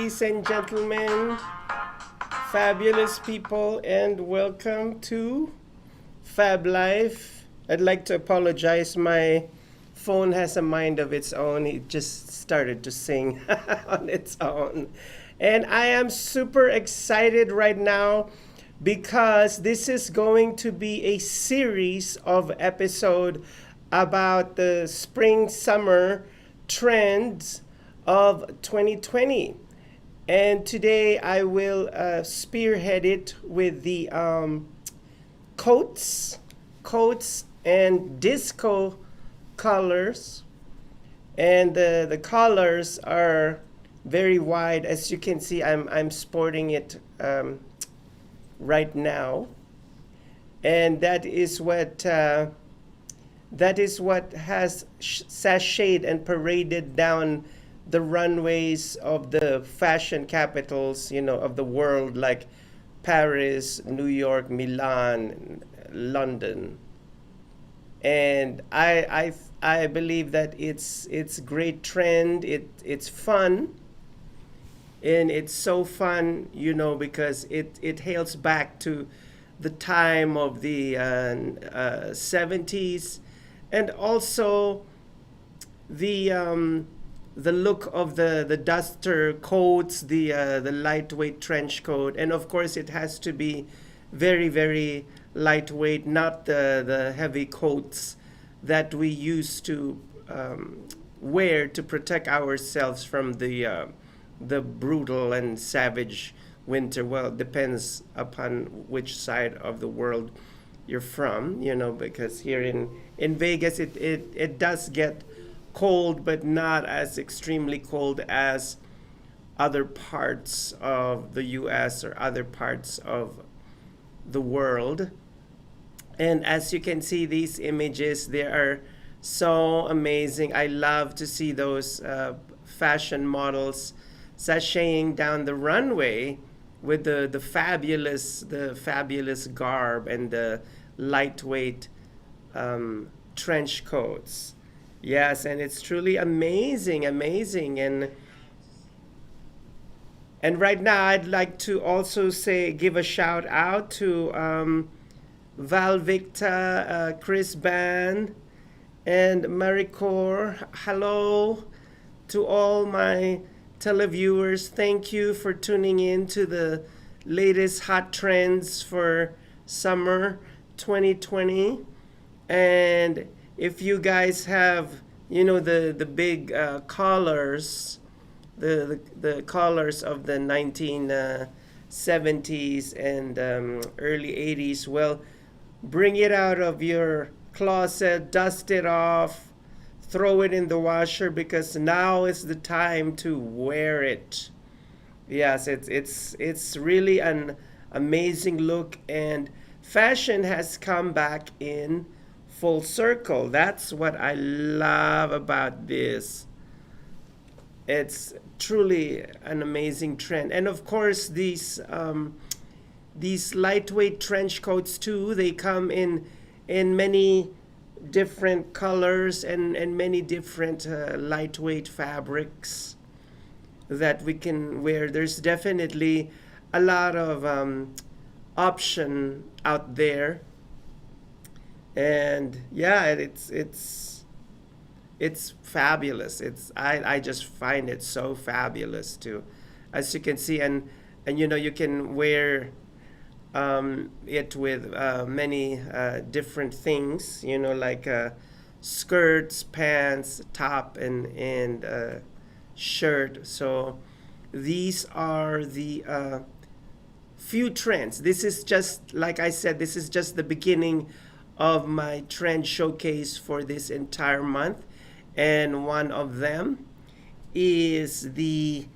ladies and gentlemen, fabulous people, and welcome to FabLife. I'd like to apologize. My phone has a mind of its own. It just started to sing on its own. And I am super excited right now because this is going to be a series of episode about the spring summer trends of 2020. And today I will spearhead it with the coats and disco colors. And the colors are very wide. As you can see, I'm sporting it right now. And that is what has sashayed and paraded down the runways of the fashion capitals, of the world, like Paris, New York, Milan, London. And I believe that it's great trend. It's fun, and it's so fun, because it hails back to the time of the 70s, and also the look of the duster coats, the lightweight trench coat, and of course it has to be very, very lightweight, not the heavy coats that we used to wear to protect ourselves from the brutal and savage winter. Well, it depends upon which side of the world you're from, because here in Vegas it does get cold, but not as extremely cold as other parts of the US or other parts of the world. And as you can see, these images, they are so amazing. I love to see those fashion models sashaying down the runway with the fabulous garb and the lightweight trench coats. Yes, and it's truly amazing. And right now, I'd like to also give a shout out to Val Victa, Chris Ban, and Maricor. Hello to all my televiewers. Thank you for tuning in to the latest hot trends for summer 2020. And if you guys have, the big collars, the collars of the 1970s and early 80s, well, bring it out of your closet, dust it off, throw it in the washer, because now is the time to wear it. Yes, it's really an amazing look, and fashion has come back in full circle. That's what I love about this. It's truly an amazing trend. And of course, these lightweight trench coats too, they come in many different colors and many different lightweight fabrics that we can wear. There's definitely a lot of option out there. And yeah, it's fabulous. I just find it so fabulous too, as you can see. And you can wear it with many different things, like skirts, pants, top, and shirt. So these are the few trends. This is just, like I said, this is just the beginning of my trend showcase for this entire month. And one of them is the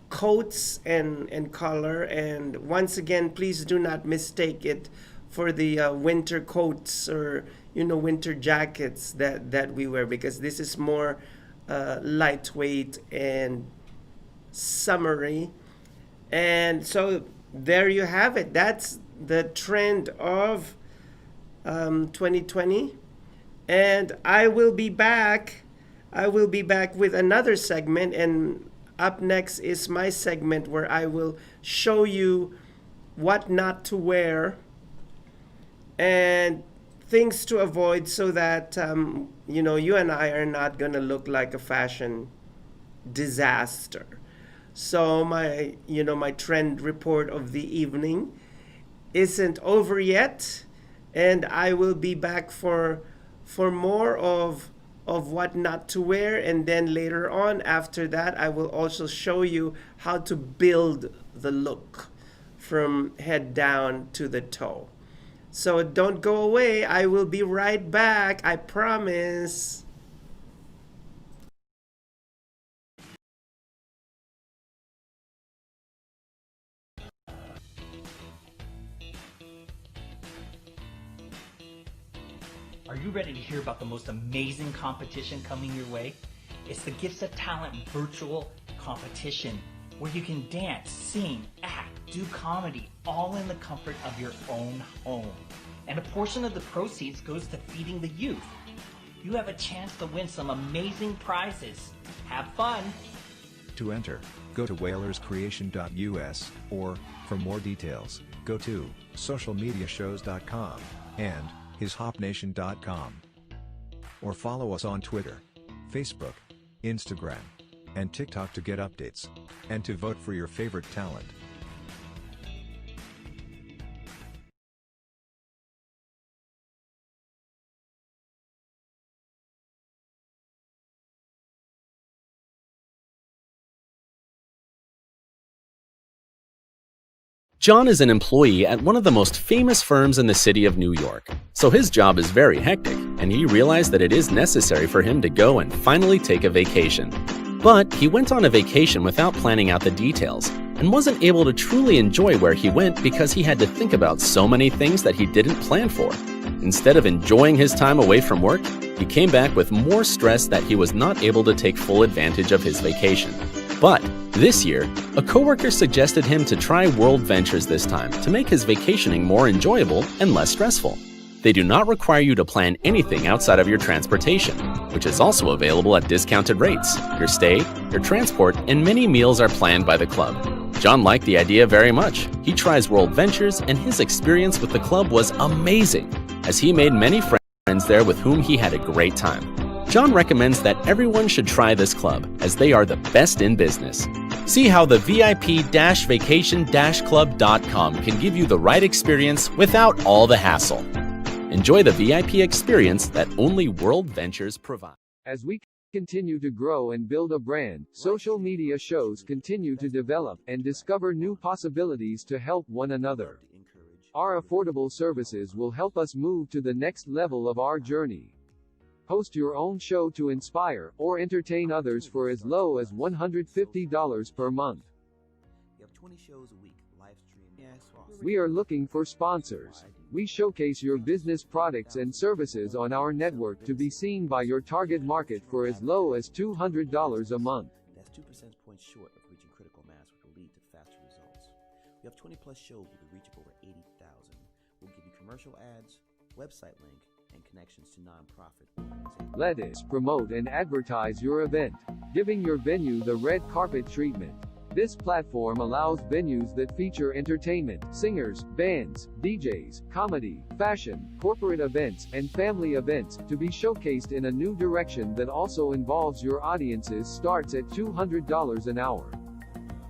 coats and color. And once again, please do not mistake it for the winter coats or winter jackets that we wear, because this is more lightweight and summery. And so there you have it. That's the trend of 2020. And I will be back with another segment, and up next is my segment where I will show you what not to wear and things to avoid so that you and I are not gonna look like a fashion disaster. So my trend report of the evening isn't over yet, and I will be back for more of what not to wear, and then later on after that I will also show you how to build the look from head down to the toe. So don't go away. I will be right back. I promise. Are you ready to hear about the most amazing competition coming your way? It's the Gifts of Talent virtual competition where you can dance, sing, act, do comedy, all in the comfort of your own home. And a portion of the proceeds goes to feeding the youth. You have a chance to win some amazing prizes. Have fun! To enter, go to whalerscreation.us, or, for more details, go to socialmediashows.com and hishopnation.com. Or follow us on Twitter, Facebook, Instagram, and TikTok to get updates, and to vote for your favorite talent. John is an employee at one of the most famous firms in the city of New York, so his job is very hectic, and he realized that it is necessary for him to go and finally take a vacation. But he went on a vacation without planning out the details, and wasn't able to truly enjoy where he went because he had to think about so many things that he didn't plan for. Instead of enjoying his time away from work, he came back with more stress that he was not able to take full advantage of his vacation. But this year, a coworker suggested him to try World Ventures this time to make his vacationing more enjoyable and less stressful. They do not require you to plan anything outside of your transportation, which is also available at discounted rates. Your stay, your transport, and many meals are planned by the club. John liked the idea very much. He tries World Ventures, and his experience with the club was amazing, as he made many friends there with whom he had a great time. John recommends that everyone should try this club, as they are the best in business. See how the VIP-vacation-club.com can give you the right experience without all the hassle. Enjoy the VIP experience that only World Ventures provide. As we continue to grow and build a brand, social media shows continue to develop and discover new possibilities to help one another. Our affordable services will help us move to the next level of our journey. Host your own show to inspire or entertain others for as low as $150 per month. You have 20 shows a week, live stream. We are looking for sponsors. We showcase your business products and services on our network to be seen by your target market for as low as $200 a month. That's 2 percentage points short of reaching critical mass, which will lead to faster results. We have 20 plus shows we can reach over 80,000. We'll give you commercial ads, website link, and connections to nonprofit organizations. Let us promote and advertise your event, giving your venue the red carpet treatment. This platform allows venues that feature entertainment, singers, bands, DJs, comedy, fashion, corporate events, and family events to be showcased in a new direction that also involves your audiences. Starts at $200 an hour.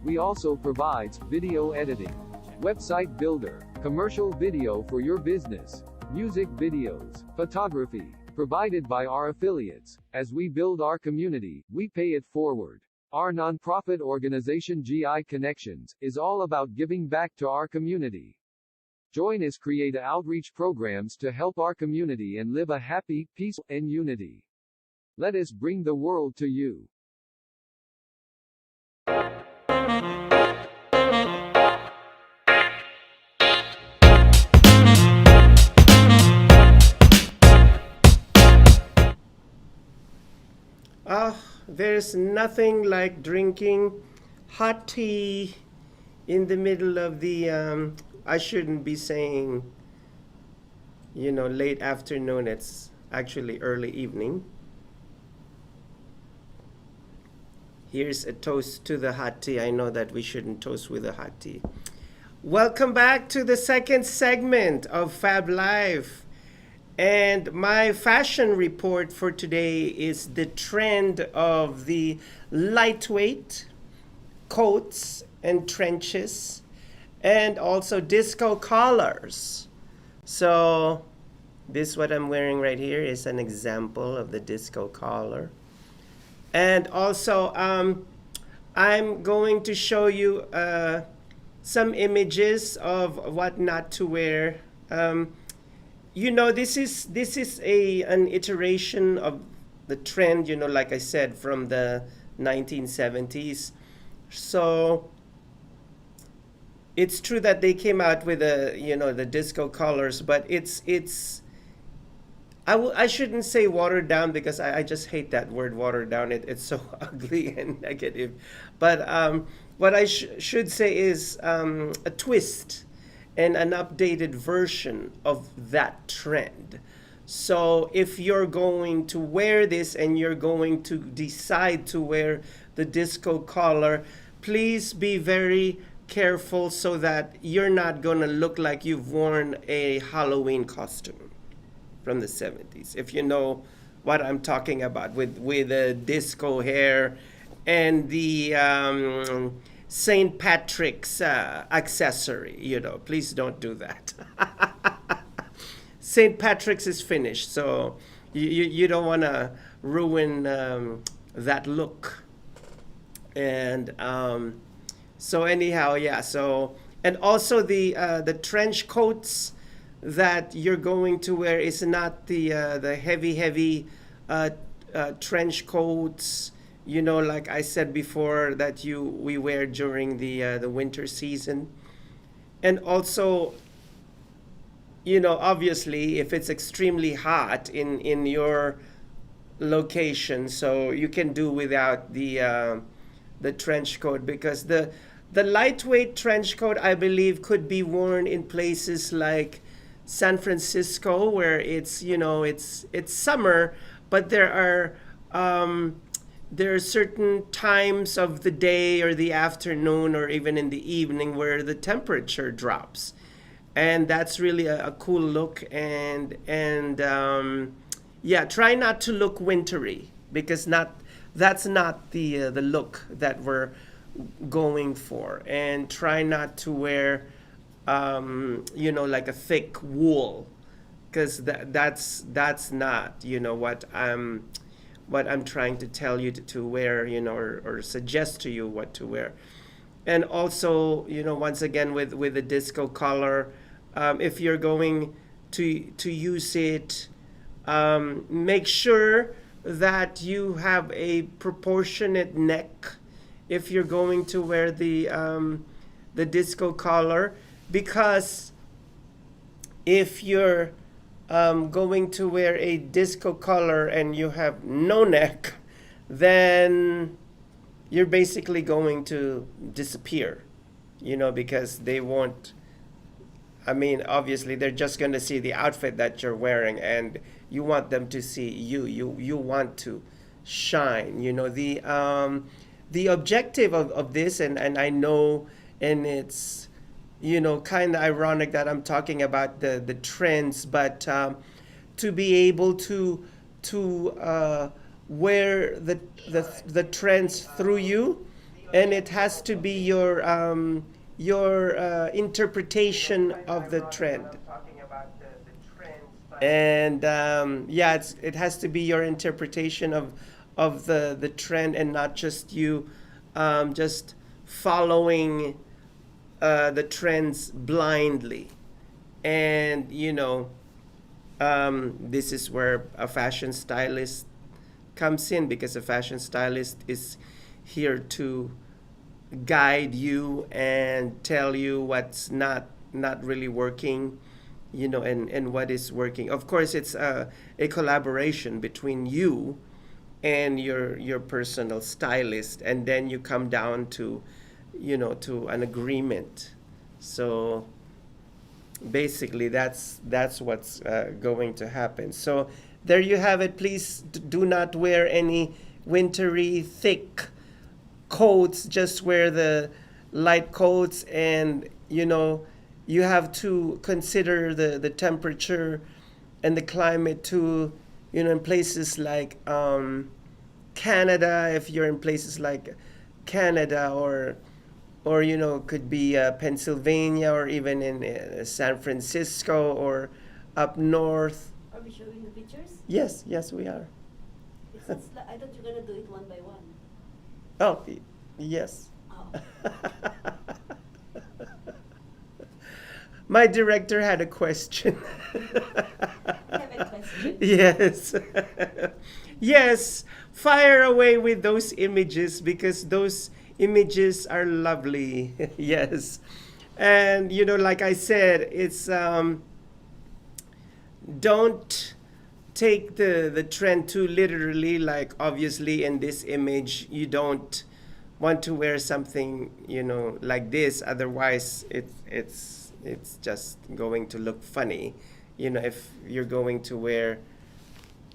We also provides video editing, website builder, commercial video for your business, music videos, photography, provided by our affiliates. As we build our community, we pay it forward. Our nonprofit organization GI Connections is all about giving back to our community. Join us create outreach programs to help our community and live a happy, peaceful, and unity. Let us bring the world to you. There's nothing like drinking hot tea in the middle of the, I shouldn't be saying, late afternoon. It's actually early evening Here's a toast to the hot tea. I know that we shouldn't toast with a hot tea. Welcome back to the second segment of Fab Life. And my fashion report for today is the trend of the lightweight coats and trenches and also disco collars. So this what I'm wearing right here is an example of the disco collar. And also I'm going to show you some images of what not to wear. This is an iteration of the trend, like I said, from the 1970s. So it's true that they came out with the disco colors, but I shouldn't say watered down because I just hate that word watered down. It's so ugly and negative. But what I should say is a twist and an updated version of that trend. So if you're going to wear this and you're going to decide to wear the disco collar, please be very careful so that you're not going to look like you've worn a Halloween costume from the 70s. If you know what I'm talking about with the disco hair and the St. Patrick's accessory, please don't do that. St. Patrick's is finished, so you don't want to ruin that look. And so anyhow, yeah. So and also the trench coats that you're going to wear is not the heavy trench coats. Like I said before, that we wear during the winter season. And also, obviously, if it's extremely hot in your location, so you can do without the trench coat, because the lightweight trench coat, I believe, could be worn in places like San Francisco, where it's summer, but there are certain times of the day or the afternoon or even in the evening where the temperature drops, and that's really a cool look. And try not to look wintry, because that's not the look that we're going for. And try not to wear like a thick wool, because that's not what I'm trying to tell you to wear, or suggest to you what to wear. And also, once again, with the disco collar, if you're going to use it, make sure that you have a proportionate neck if you're going to wear the disco collar, because if you're going to wear a disco collar and you have no neck, then you're basically going to disappear, because they won't. Obviously, they're just going to see the outfit that you're wearing, and you want them to see you. You want to shine. The objective of this, and I know, and it's kind of ironic that I'm talking about the trends, but to be able to wear the trends through you, and it has to be your interpretation of the trend. And it has to be your interpretation of the trend, and not just you just following the trends blindly. And this is where a fashion stylist comes in, because a fashion stylist is here to guide you and tell you what's not really working, and what is working. Of course, it's a collaboration between you and your personal stylist, and then you come down to to an agreement. So basically that's what's going to happen. So there you have it. Please do not wear any wintry thick coats, just wear the light coats, and you have to consider the temperature and the climate too. In places like Canada, if you're in places like Canada, or could be Pennsylvania, or even in San Francisco, or up north. Are we showing the pictures? Yes, we are. I thought you were gonna do it one by one. Oh, yes. Oh. My director had a question. I have a question. Yes. Yes, fire away with those images, because those images are lovely. Yes. And like I said, it's don't take the trend too literally. Like, obviously in this image you don't want to wear something like this, otherwise it's just going to look funny, if you're going to wear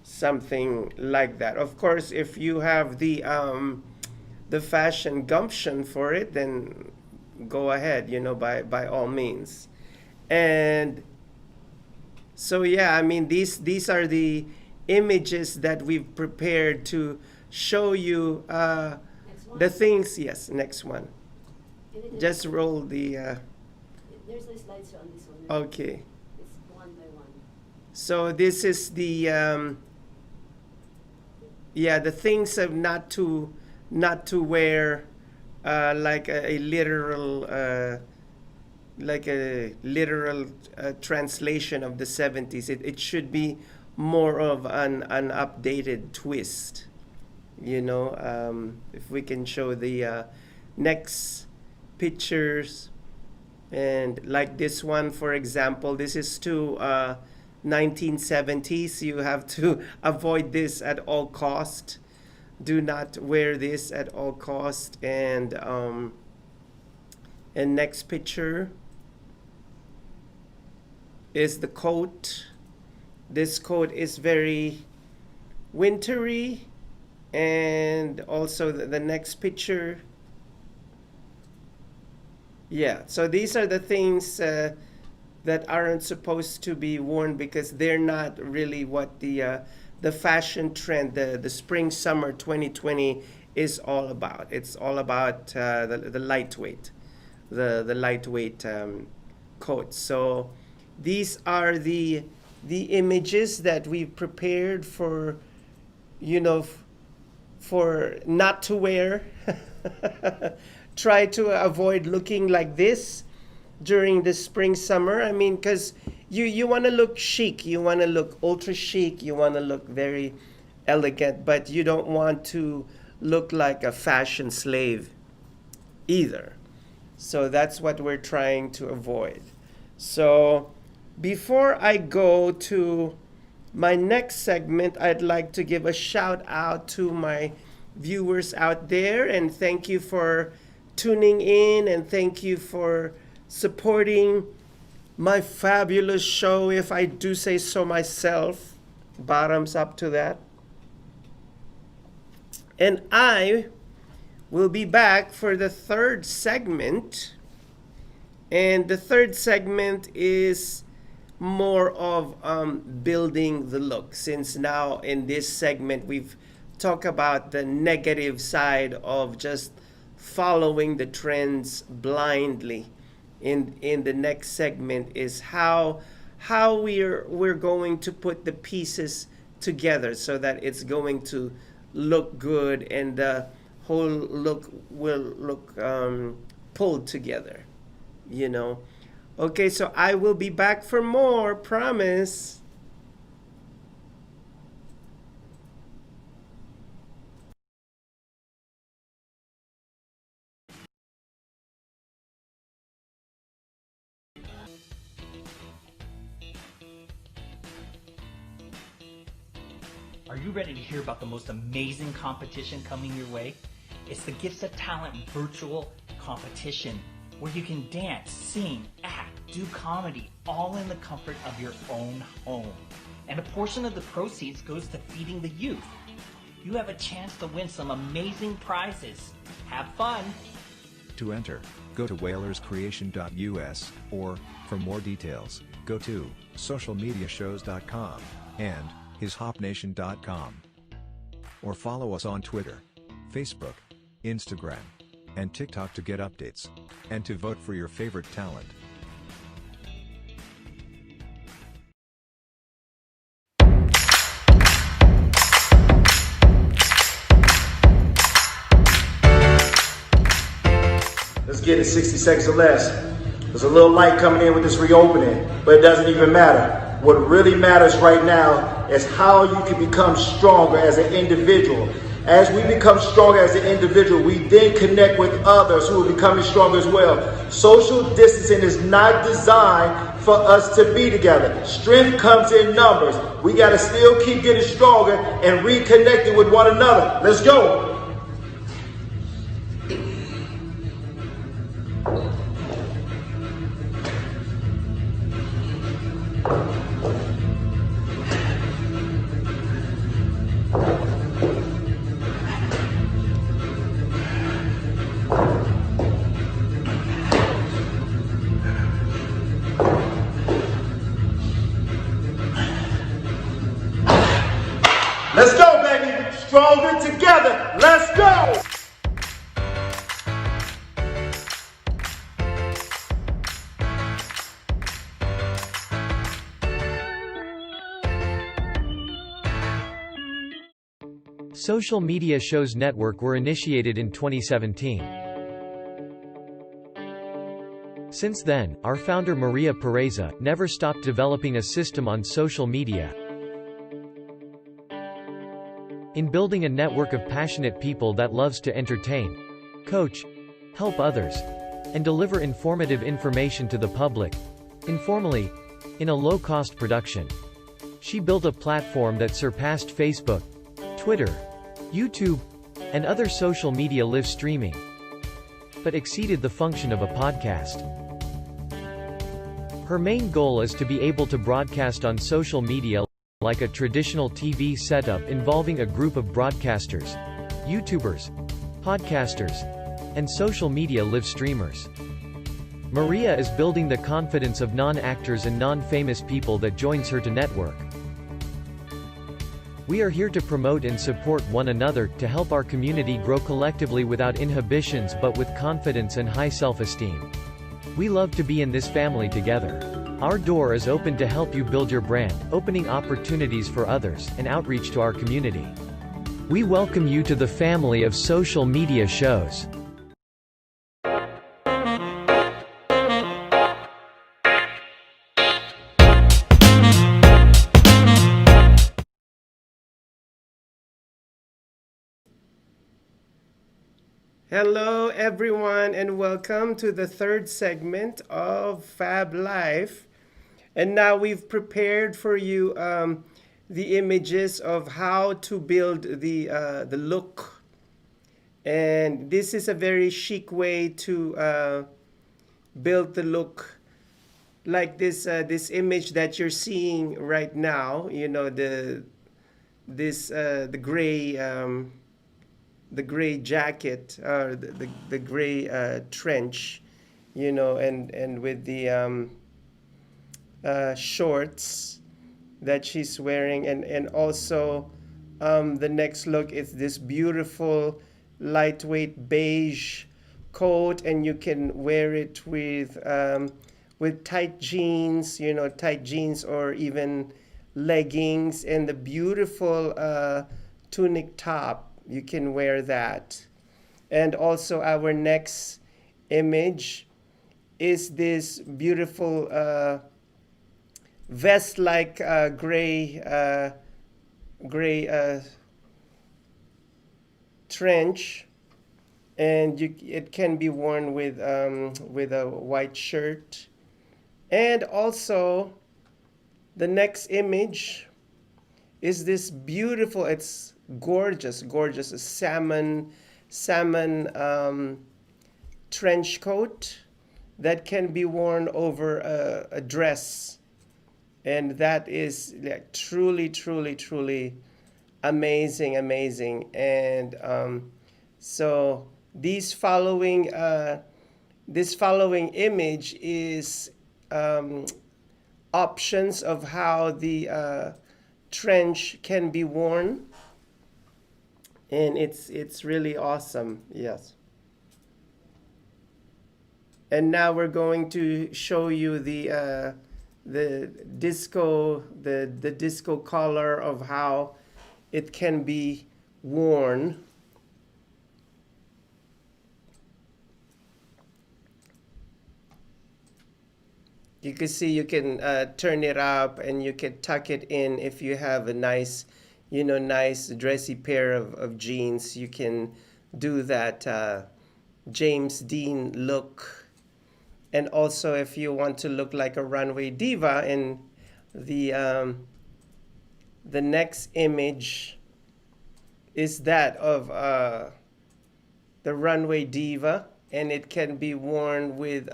something like that. Of course, if you have the fashion gumption for it, then go ahead, by all means. And so yeah, I mean, these are the images that we've prepared to show you the things. Yes, next one. Just roll the There's a slideshow on this one. okay. It's one by one. So this is the the things of not to wear, like a literal translation of the 70s. It should be more of an updated twist. If we can show the next pictures, and like this one, for example, this is to 1970s. You have to avoid this at all cost. Do not wear this at all cost. And next picture is the coat. This coat is very wintry. And also the next picture. Yeah, so these are the things that aren't supposed to be worn, because they're not really what the fashion trend, the spring summer 2020 is all about. It's all about the lightweight, the lightweight coats. So these are the images that we've prepared for for not to wear. Try to avoid looking like this during the spring summer. I mean, because you want to look chic, you want to look ultra chic, you want to look very elegant, but you don't want to look like a fashion slave either. So that's what we're trying to avoid. So before I go to my next segment, I'd like to give a shout out to my viewers out there, and thank you for tuning in, and thank you for supporting my fabulous show, if I do say so myself. Bottoms up to that. And I will be back for the third segment. And the third segment is more of building the look, since now in this segment we've talked about the negative side of just following the trends blindly. In the next segment is how we're going to put the pieces together so that it's going to look good, and the whole look will look pulled together, Okay, so I will be back for more, promise. Are you ready to hear about the most amazing competition coming your way? It's the Gifts of Talent virtual competition, where you can dance, sing, act, do comedy, all in the comfort of your own home. And a portion of the proceeds goes to feeding the youth. you have a chance to win some amazing prizes. Have fun! To enter, go to whalerscreation.us, or, for more details, go to socialmediashows.com and hishopnation.com. Or follow us on Twitter, Facebook, Instagram, and TikTok to get updates, and to vote for your favorite talent. Let's get it 60 seconds or less. There's a little light coming in with this reopening, but it doesn't even matter. What really matters right now is how you can become stronger as an individual. As we become stronger as an individual, we then connect with others who are becoming stronger as well. Social distancing is not designed for us to be together. Strength comes in numbers. We got to still keep getting stronger and reconnecting with one another. Let's go. Let's go, baby. Stronger together. Let's go. Social Media Shows Network were initiated in 2017. Since then, our founder Maria Pereza never stopped developing a system on social media, in building a network of passionate people that loves to entertain, coach, help others, and deliver informative information to the public, informally, in a low-cost production. She built a platform that surpassed Facebook, Twitter, YouTube, and other social media live streaming, but exceeded the function of a podcast. Her main goal is to be able to broadcast on social media like a traditional TV setup involving a group of broadcasters, YouTubers, podcasters, and social media live streamers. Maria is building the confidence of non-actors and non-famous people that joins her to network. We are here to promote and support one another, to help our community grow collectively without inhibitions but with confidence and high self-esteem. We love to be in this family together. Our door is open to help you build your brand, opening opportunities for others, and outreach to our community. We welcome you to the family of social media shows. Hello, everyone, and welcome to the third segment of FabLife. And now we've prepared for you the images of how to build the look. And this is a very chic way to build the look, like this image that you're seeing right now. You know, the gray jacket, or the gray trench, you know, and with the shorts that she's wearing, and also the next look is this beautiful lightweight beige coat, and you can wear it with tight jeans, you know, tight jeans or even leggings, and the beautiful tunic top. You can wear that. And also our next image is this beautiful vest-like gray trench, and it can be worn with a white shirt. And also the next image is this beautiful, it's gorgeous salmon trench coat that can be worn over a dress, and that is like truly Amazing, amazing. And so these following this following image is um, options of how the trench can be worn, and it's really awesome. Yes. And now we're going to show you the disco color of how it can be worn. You can see you can turn it up and you can tuck it in if you have a nice, nice dressy pair of jeans. You can do that James Dean look. And also if you want to look like a runway diva, and the next image is that of the runway diva, and it can be worn with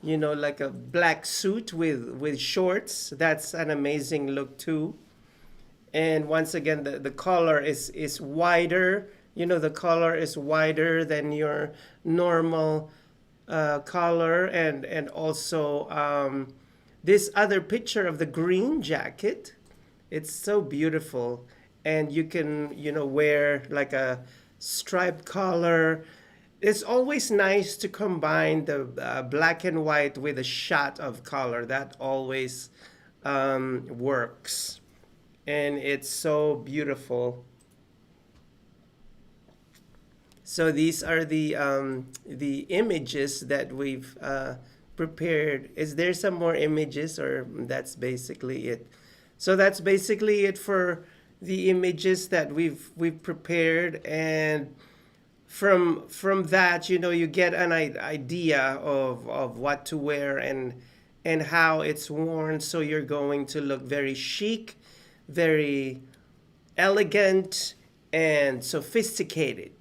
like a black suit with shorts. That's an amazing look too. And once again, the color is wider. The color is wider than your normal color. And also this other picture of the green jacket. It's so beautiful. And you can, wear like a striped collar. It's always nice to combine the black and white with a shot of color. That always works. And it's so beautiful. So these are the images that we've prepared. Is there some more images, or that's basically it? So that's basically it for the images that we've prepared. And from that, you get an idea of what to wear and how it's worn. So you're going to look very chic, very elegant, and sophisticated.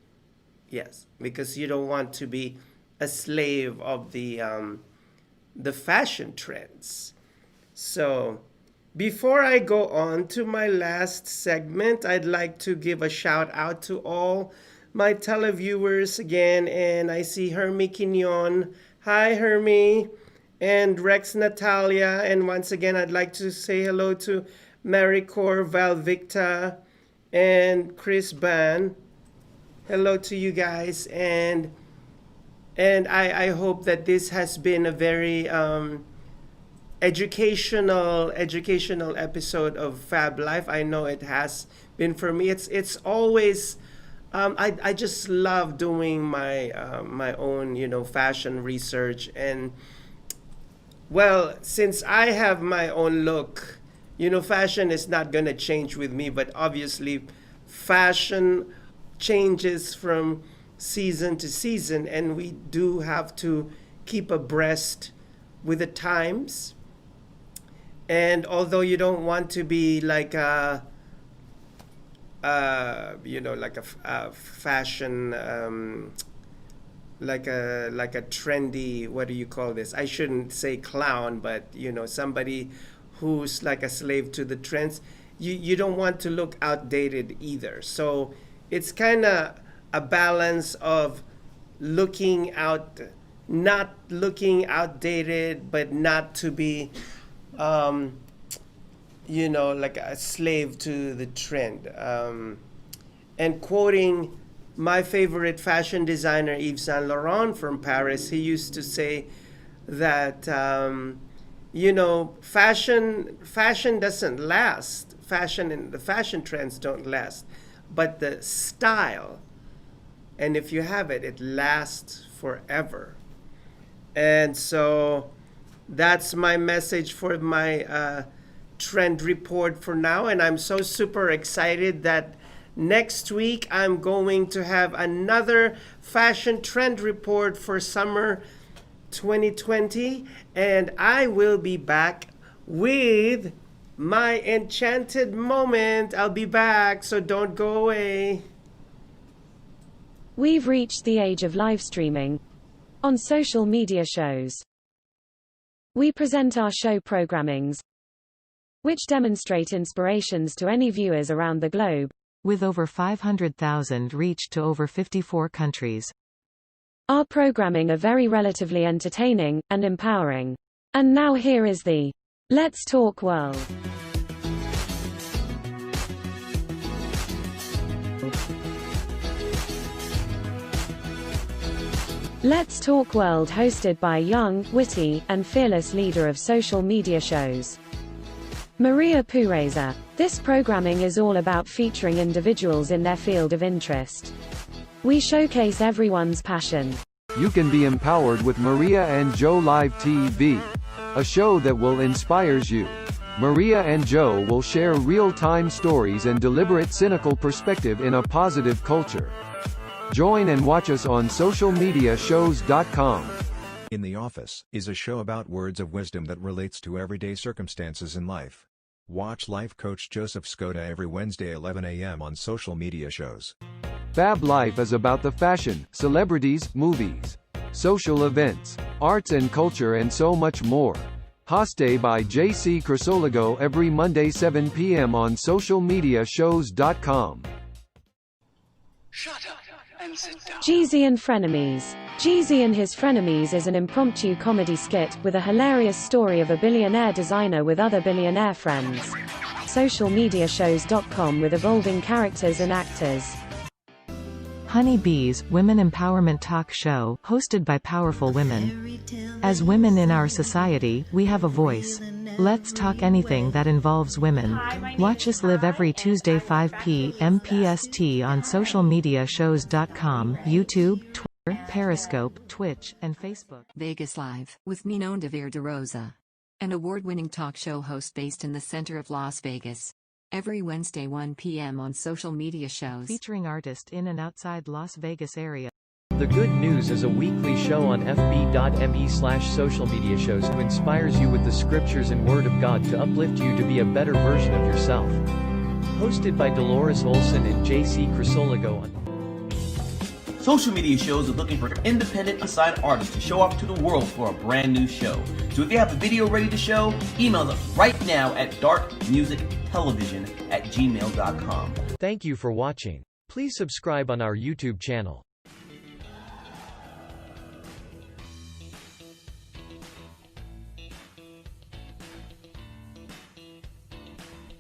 Yes, because you don't want to be a slave of the fashion trends. So before I go on to my last segment, I'd like to give a shout out to all my televiewers again. And I see Hermie Quignon. Hi, Hermie. And Rex Natalia. And once again, I'd like to say hello to Maricor Valvicta and Chris Ban. Hello to you guys. And I hope that this has been a very educational episode of Fab Life. I know it has been for me. It's always I just love doing my my own fashion research. And well, since I have my own look, fashion is not gonna change with me. But obviously, fashion changes from season to season, and we do have to keep abreast with the times. And although you don't want to be like a like a fashion like a trendy, what do you call this? I shouldn't say clown, but somebody who's like a slave to the trends. You don't want to look outdated either. So it's kind of a balance of not looking outdated, but not to be like a slave to the trend. And quoting my favorite fashion designer, Yves Saint Laurent from Paris, he used to say that fashion doesn't last. Fashion and the fashion trends don't last, but the style, and if you have it, it lasts forever. And so that's my message for my trend report for now. And I'm so super excited that next week I'm going to have another fashion trend report for summer 2020. And I will be back with my enchanted moment. I'll be back, so don't go away. We've reached the age of live streaming on social media shows. We present our show programmings which demonstrate inspirations to any viewers around the globe. With over 500,000 reached to over 54 countries. Our programming are very relatively entertaining, and empowering. And now here is the Let's Talk World. Let's Talk World, hosted by a young, witty, and fearless leader of social media shows, Maria Pureza. This programming is all about featuring individuals in their field of interest. We showcase everyone's passion. You can be empowered with Maria and Joe Live TV, a show that will inspires you. Maria and Joe will share real-time stories and deliberate cynical perspective in a positive culture. Join and watch us on socialmediashows.com. In the Office is a show about words of wisdom that relates to everyday circumstances in life. Watch life coach Joseph Skoda every Wednesday 11 a.m. on Social Media Shows. FabLife is about the fashion, celebrities, movies, social events, arts and culture and so much more. Hosted by JC Crisologo every Monday 7 p.m. on socialmediashows.com. Shut up and sit down. Jeezy and Frenemies. Jeezy and His Frenemies is an impromptu comedy skit, with a hilarious story of a billionaire designer with other billionaire friends. Socialmediashows.com with evolving characters and actors. Honey Bees, Women Empowerment Talk Show, hosted by powerful women. As women in our society, we have a voice. Let's talk anything that involves women. Watch us live every Tuesday 5 p.m. PST on socialmediashows.com, YouTube, Twitter, Periscope, Twitch, and Facebook. Vegas Live, with Ninon DeVere DeRosa. An award-winning talk show host based in the center of Las Vegas. Every Wednesday 1 p.m. on Social Media Shows. Featuring artists in and outside Las Vegas area. The Good News is a weekly show on fb.me/socialmediashows who inspires you with the scriptures and word of God to uplift you to be a better version of yourself. Hosted by Dolores Olson and JC Crisologo on Social Media Shows are looking for independent assigned artists to show off to the world for a brand new show. So if you have a video ready to show, email us right now at darkmusictelevision@gmail.com. Thank you for watching. Please subscribe on our YouTube channel.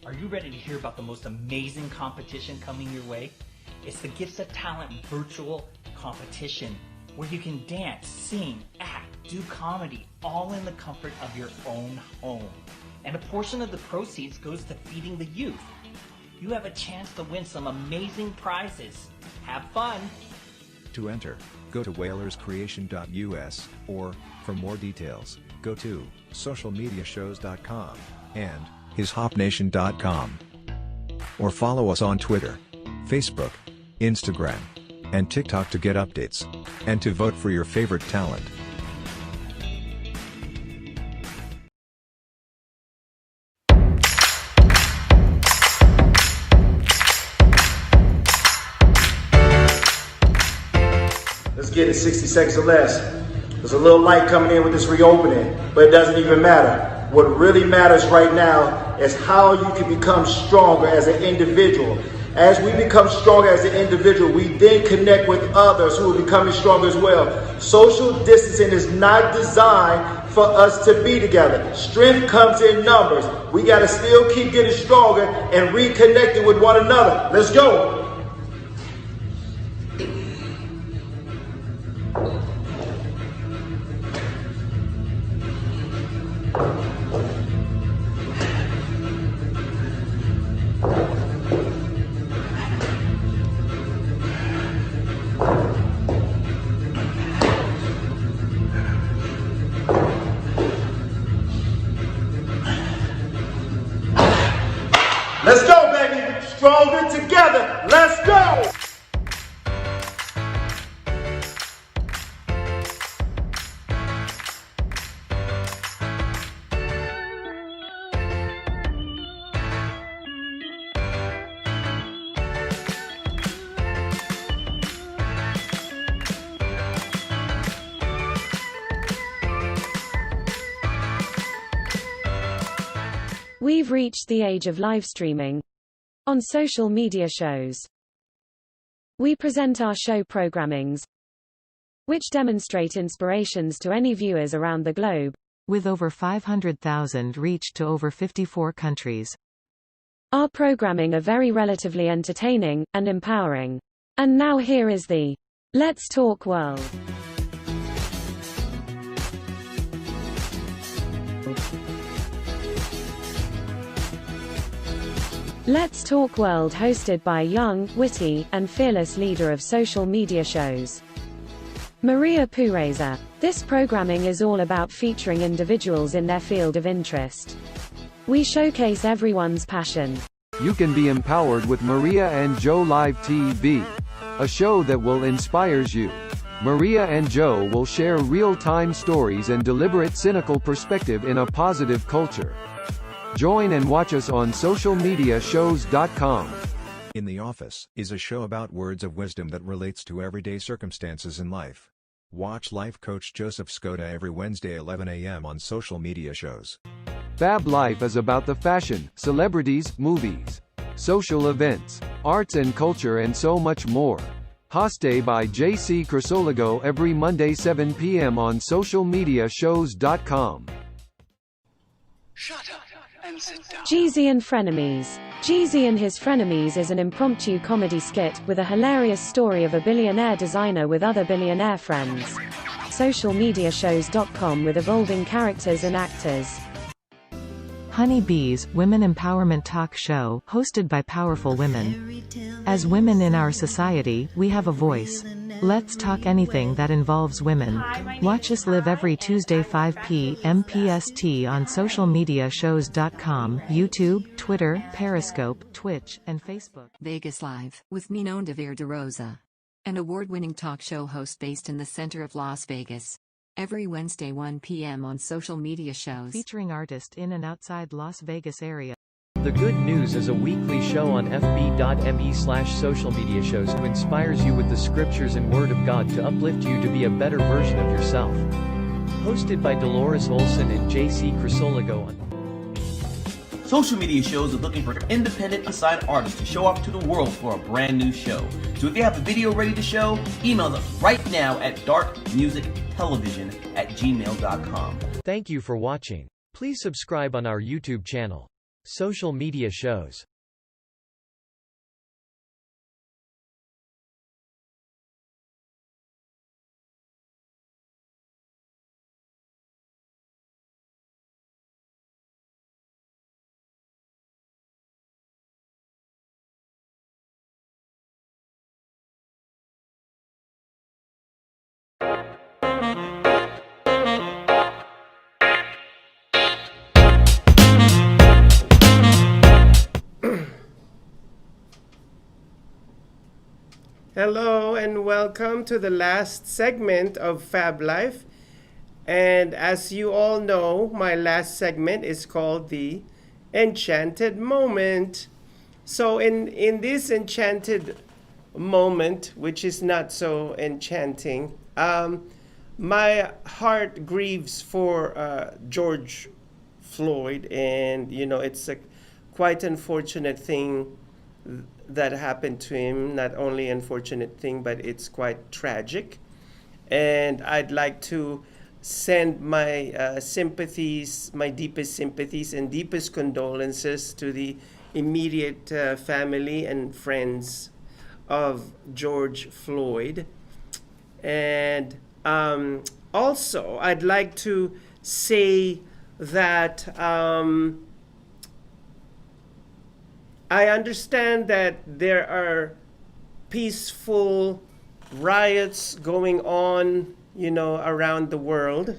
Are you ready to hear about the most amazing competition coming your way? It's the Gifts of Talent virtual competition, where you can dance, sing, act, do comedy, all in the comfort of your own home. And a portion of the proceeds goes to feeding the youth. You have a chance to win some amazing prizes. Have fun! To enter, go to whalerscreation.us, or, for more details, go to socialmediashows.com and hishopnation.com. Or follow us on Twitter, Facebook, Instagram, and TikTok to get updates, and to vote for your favorite talent. Let's get it 60 seconds or less. There's a little light coming in with this reopening, but it doesn't even matter. What really matters right now is how you can become stronger as an individual. As we become stronger as an individual, we then connect with others who are becoming stronger as well. Social distancing is not designed for us to be together. Strength comes in numbers. We got to still keep getting stronger and reconnecting with one another. Let's go. Let's go, baby. Stronger together. Let's go. We've reached the age of live streaming on social media shows. We present our show programmings, which demonstrate inspirations to any viewers around the globe, with over 500,000 reached to over 54 countries. Our programming are very relatively entertaining and empowering. And now here is the Let's Talk World. Let's Talk World, hosted by young, witty, and fearless leader of social media shows, Maria Pureza. This programming is all about featuring individuals in their field of interest. We showcase everyone's passion. You can be empowered with Maria and Joe Live TV, a show that will inspires you. Maria and Joe will share real-time stories and deliberate cynical perspective in a positive culture. Join and watch us on socialmediashows.com. In the Office is a show about words of wisdom that relates to everyday circumstances in life. Watch life coach Joseph Skoda every Wednesday 11 a.m. on Social Media Shows. FabLife is about the fashion, celebrities, movies, social events, arts and culture and so much more. Hosted by JC Crisologo every Monday 7 p.m. on socialmediashows.com. Shut up and sit down. Jeezy and Frenemies. Jeezy and His Frenemies is an impromptu comedy skit with a hilarious story of a billionaire designer with other billionaire friends. Socialmediashows.com with evolving characters and actors. Honey Bees, Women Empowerment Talk Show, hosted by powerful women. As women in our society, we have a voice. Let's talk anything that involves women. Watch us live every Tuesday 5 p.m. PST on socialmediashows.com, YouTube, Twitter, Periscope, Twitch, and Facebook. Vegas Live, with Ninon de Rosa, an award-winning talk show host based in the center of Las Vegas. Every Wednesday 1 p.m. on Social Media Shows. Featuring artists in and outside Las Vegas area. The Good News is a weekly show on fb.me/socialmediashows who inspires you with the scriptures and Word of God to uplift you to be a better version of yourself. Hosted by Dolores Olson and JC Crisologo. Social Media Shows are looking for independent inside artists to show off to the world for a brand new show. So if you have a video ready to show, email us right now at darkmusictelevision@gmail.com. Thank you for watching. Please subscribe on our YouTube channel, Social Media Shows. Hello and welcome to the last segment of FabLife. And as you all know, my last segment is called the Enchanted Moment. So in this enchanted moment, which is not so enchanting, my heart grieves for George Floyd, and it's a quite unfortunate thing that happened to him. Not only unfortunate thing, but it's quite tragic. And I'd like to send my sympathies, my deepest sympathies and deepest condolences to the immediate family and friends of George Floyd. And also, I'd like to say that I understand that there are peaceful riots going on, around the world.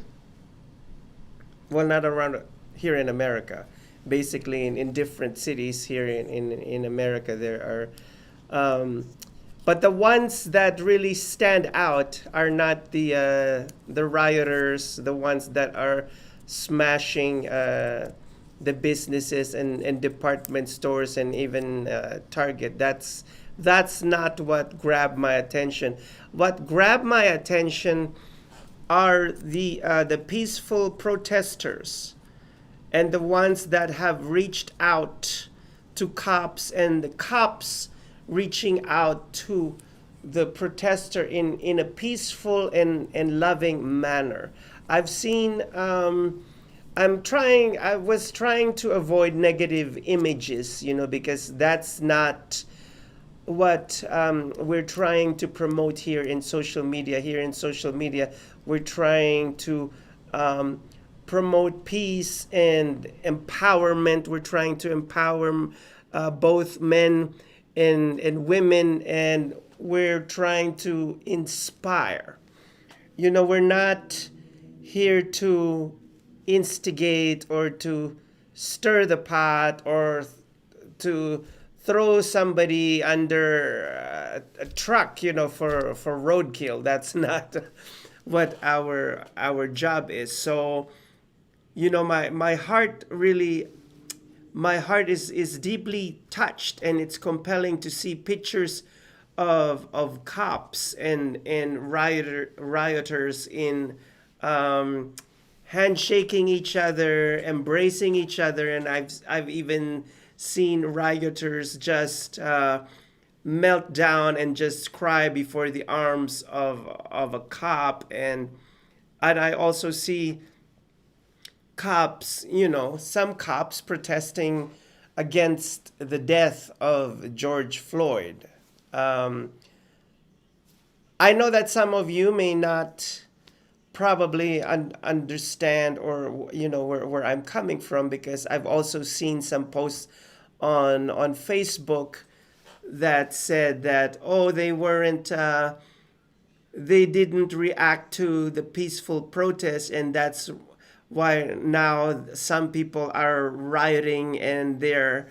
Well, not around here in America. Basically, in different cities here in America, there are. But the ones that really stand out are not the rioters, the ones that are smashing the businesses and department stores and even Target. That's not what grabbed my attention. What grabbed my attention are the peaceful protesters and the ones that have reached out to cops, and the cops reaching out to the protester in a peaceful and loving manner. I've seen, I was trying to avoid negative images, because that's not what we're trying to promote here in social media. Here in social media, we're trying to promote peace and empowerment. We're trying to empower both men and women, and we're trying to inspire. We're not here to instigate or to stir the pot or to throw somebody under a truck, for roadkill. That's not what our job is. So, my heart really, my heart is deeply touched, and it's compelling to see pictures of cops and rioters in handshaking each other, embracing each other, and I've even seen rioters just melt down and just cry before the arms of a cop, and I also see cops, some cops protesting against the death of George Floyd. I know that some of you may not probably understand or where I'm coming from, because I've also seen some posts on Facebook that said that, oh, they didn't react to the peaceful protest, and that's why now some people are rioting and they're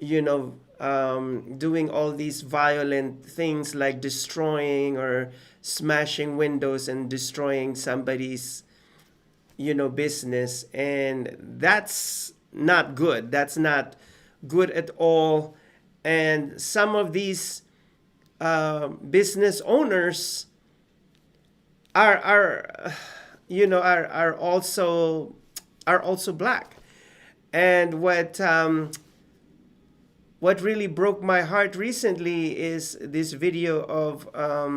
doing all these violent things like destroying or smashing windows and destroying somebody's business, and that's not good. That's not good at all. And some of these business owners are also black. And what really broke my heart recently is this video of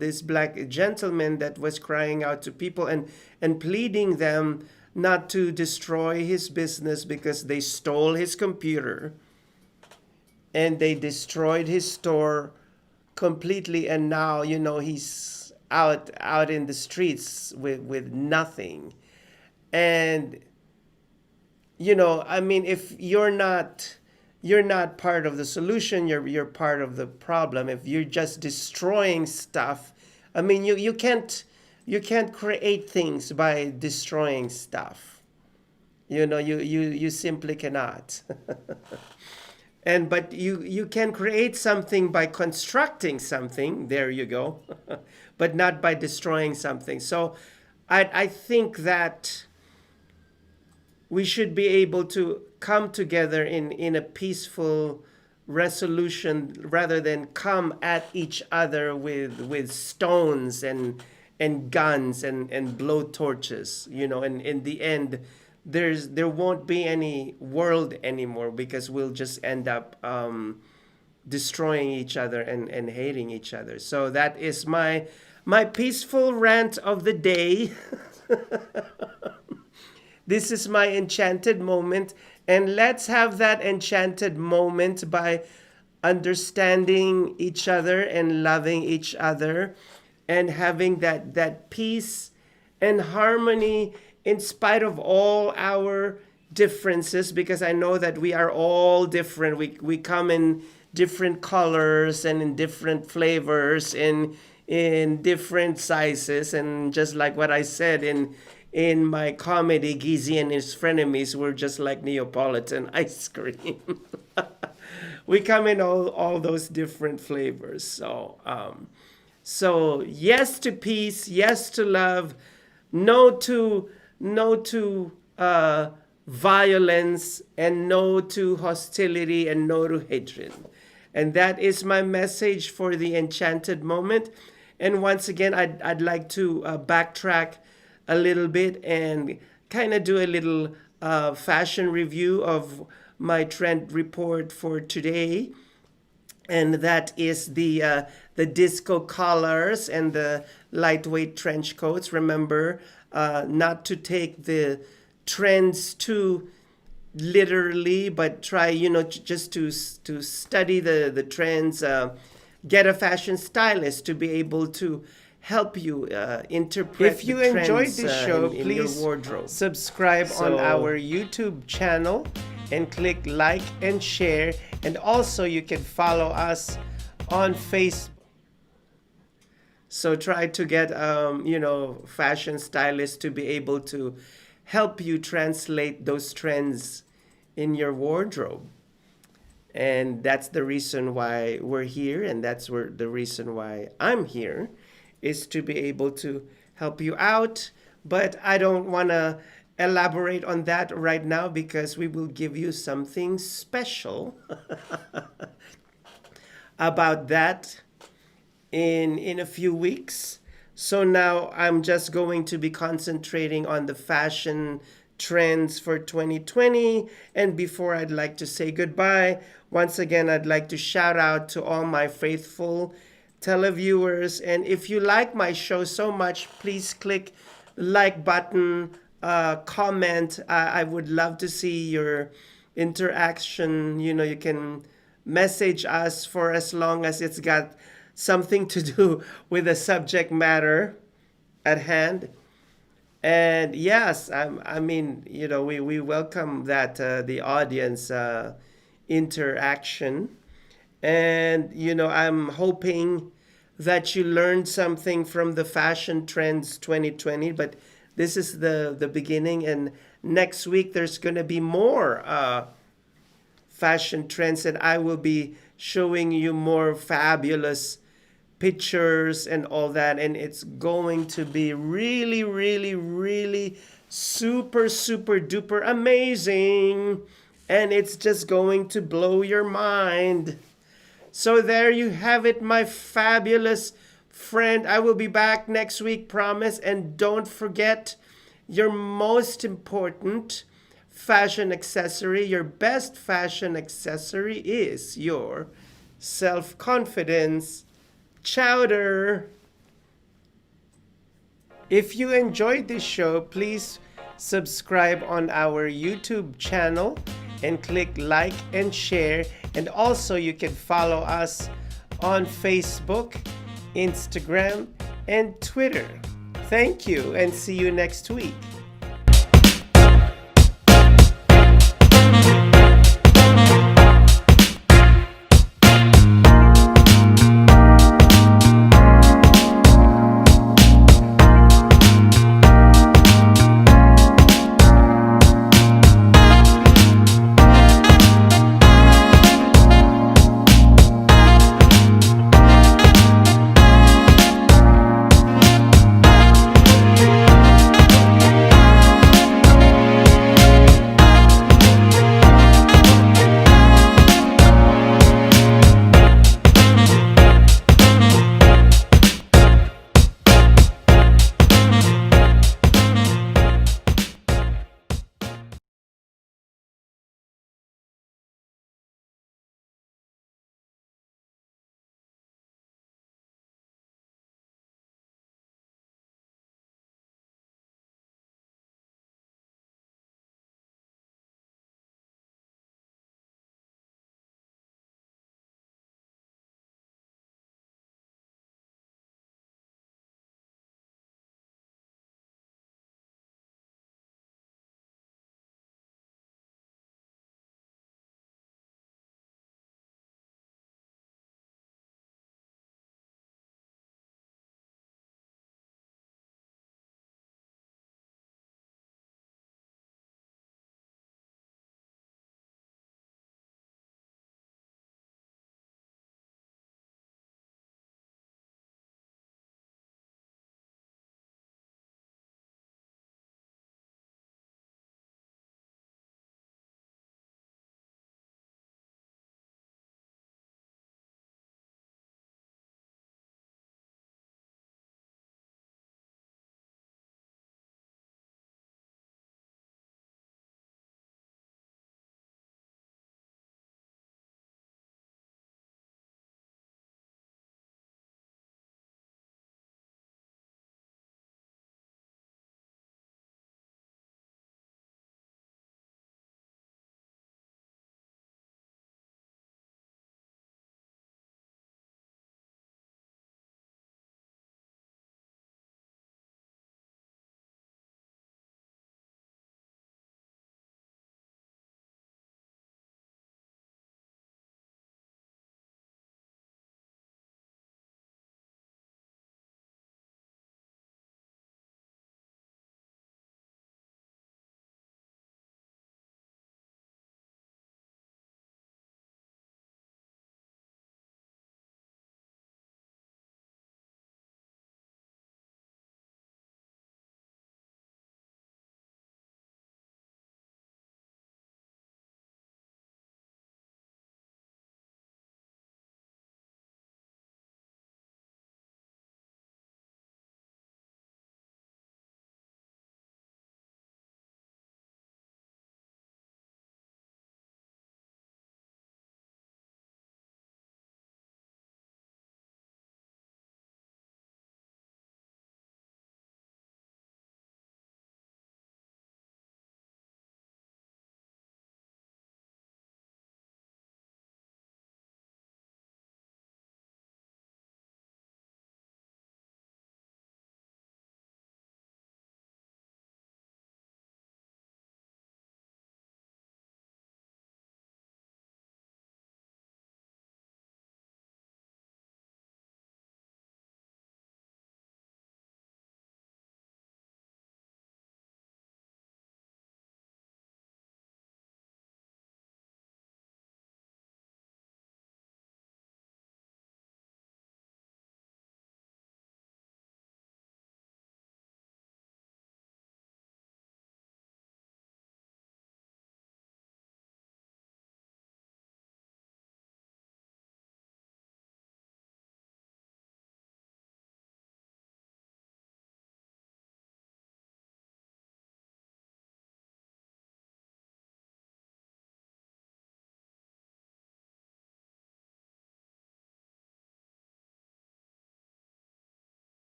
this black gentleman that was crying out to people and pleading them not to destroy his business because they stole his computer and they destroyed his store completely, and now he's out in the streets with nothing. And if you're not part of the solution, you're part of the problem. If you're just destroying stuff, you can't create things by destroying stuff. You simply cannot. But you can create something by constructing something. There you go. But not by destroying something. So I think that we should be able to come together in a peaceful resolution rather than come at each other with stones and guns and blow torches. And in the end, there won't be any world anymore, because we'll just end up destroying each other and hating each other. So that is my peaceful rant of the day. This is my enchanted moment, and let's have that enchanted moment by understanding each other and loving each other and having that peace and harmony in spite of all our differences, because I know that we are all different. We come in different colors and in different flavors and in different sizes, and just like what I said in my comedy, Gizzy and His Frenemies were just like Neapolitan ice cream. We come in all those different flavors. So yes to peace, yes to love, no to violence, and no to hostility, and no to hatred. And that is my message for the enchanted moment. And once again, I'd like to backtrack a little bit and kind of do a little fashion review of my trend report for today, and that is the disco collars and the lightweight trench coats. Remember, not to take the trends too literally, but try, just to study the trends. Get a fashion stylist to be able to help you interpret. If you enjoyed this show, please subscribe on our YouTube channel and click like and share. And also you can follow us on Facebook. So try to get, fashion stylists to be able to help you translate those trends in your wardrobe. And that's the reason why we're here, and that's the reason why I'm here, is to be able to help you out. But I don't want to elaborate on that right now, because we will give you something special about that in a few weeks. So now I'm just going to be concentrating on the fashion trends for 2020. And before I'd like to say goodbye, once again, I'd like to shout out to all my faithful televiewers. And if you like my show so much, please click like button, comment. I would love to see your interaction. You can message us for as long as it's got something to do with the subject matter at hand. And yes, we welcome that, the audience interaction. And, I'm hoping that you learned something from the Fashion Trends 2020, but this is the beginning. And next week, there's going to be more fashion trends, and I will be showing you more fabulous pictures and all that. And it's going to be really, really, really super, super duper amazing. And it's just going to blow your mind. So there you have it, my fabulous friend. I will be back next week, promise. And don't forget, your most important fashion accessory, your best fashion accessory, is your self-confidence chowder. If you enjoyed this show, please subscribe on our YouTube channel and click like and share. And also you can follow us on Facebook, Instagram, and Twitter. Thank you, and see you next week.